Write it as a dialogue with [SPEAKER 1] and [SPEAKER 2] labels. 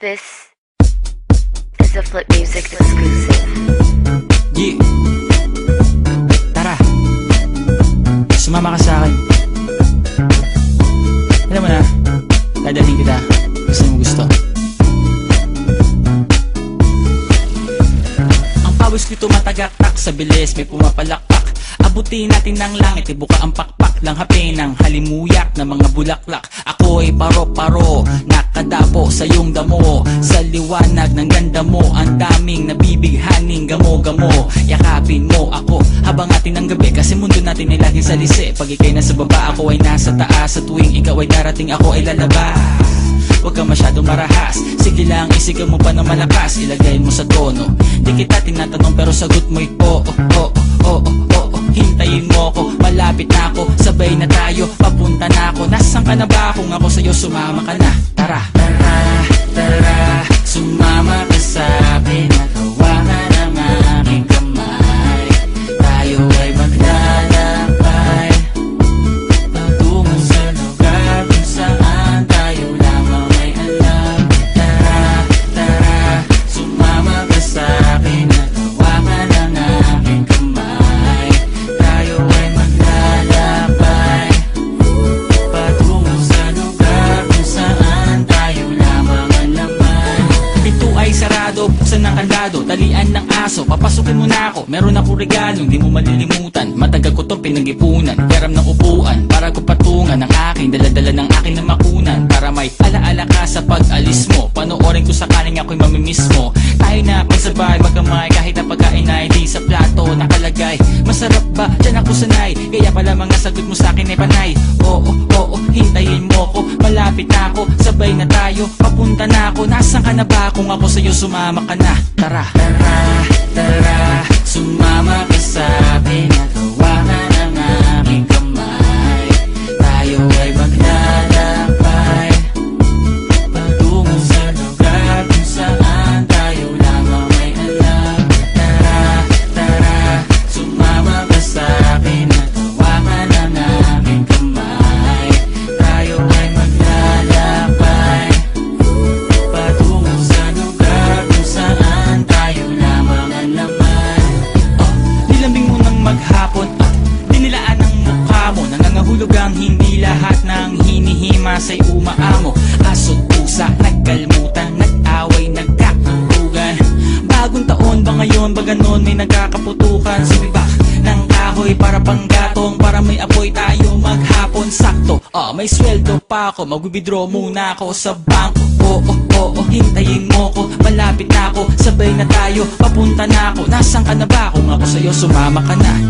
[SPEAKER 1] This is a Flip Music exclusive.
[SPEAKER 2] Yeah. Tara, sumama ka sa akin. Alam mo na, dadalhin kita. Gusto mo gusto. Ang pawis ko'y tumatagaktak sa bilis, may pumapalakpak. Abutin natin ng langit, ibuka ang pakpak lang hape ng halimuyak na mga bulaklak. Ako'y paro-paro, nakadapo sa iyong damo. Sa liwanag ng ganda mo, ang daming nabibighaning gamo-gamo. Yakapin mo ako habang atin ng gabi, kasi mundo natin ay laging salisi. Pag ika'y nasa baba, ako ay nasa taas. Sa tuwing ikaw ay darating, ako ay lalabas. Huwag ka masyadong marahas, sige lang isigaw mo pa ng malakas. Ilagay mo sa tono, di kita tinatanong pero sagot mo'y oo, oo, oo, oo. Hintayin mo ako, malapit na ako, sabay na tayo, papunta na ako. Nasaan ka na ba? Kung ako sa'yo, sumama ka na. Tara, tara, tara, sumama ka sa'kin at hawakan ang aking kamay. Tayo ay maglalakbay patungo sa lugar kung saan tayo lamang may alam. Tara, tara, sumama ka sa'kin at hawakan ang aking kamay. Tayo ay maglalakbay patungo sa lugar kung saan tayo lamang ang laman. Pinto ay sarado, buksan ng kandado, talian ng aso, papasukin mo na ako. Meron ako regalong di mo malilimutan, matagal ko tong pinag-ipunan. Yaram ng upuan, para ko patungan ang aking daladala ng aking namakunan. Para may alaala ka sa pag-alis mo, panoorin ko sakaling ako'y mamimiss mo. Tayo na pagsabay, magkamay, kahit na pagkain ay di sa plato nakalagay. Masarap ba? Diyan ako sanay, kaya pala mga sagot mo sa akin ay panay. Oo, oo, hintayin mo ko, malapit na ako, sabay na tayo, papunta na ako. Nasaan ka na ba? Kung ako sa'yo, sumama ka na. Tara, tara, tara, sumama ka sa'kin at hawakan ang aking kamay. Tayo ay maglalakbay patungo sa lugar kung saan tayo lamang may alam. Tara, tara, sumama ka sa'kin at hawakan ang aking kamay. Tayo ay maglalakbay patungo sa lugar kung saan tayo lamang ang laman. Nilambing mo ng maghapon, dinilaan ang mukha mo. Nangangahulog ang hindi lahat ng hinihima sa'y umaamo. Aso't pusa, nagkalmutan, nag-away, nagkakatugan. Bagong taon ba ngayon, ba ganon may nagkakaputukan? Sumibak ng kahoy para panggatong, para may apoy tayo maghapon. Sakto, may sweldo pa ako, mag-withdraw muna ako sa bangko. Oo, oo, hintayin mo ko, malapit na ako, sabay na tayo, papunta na ako. Nasaan ka na ba? Kung ako sa'yo, sumama ka na.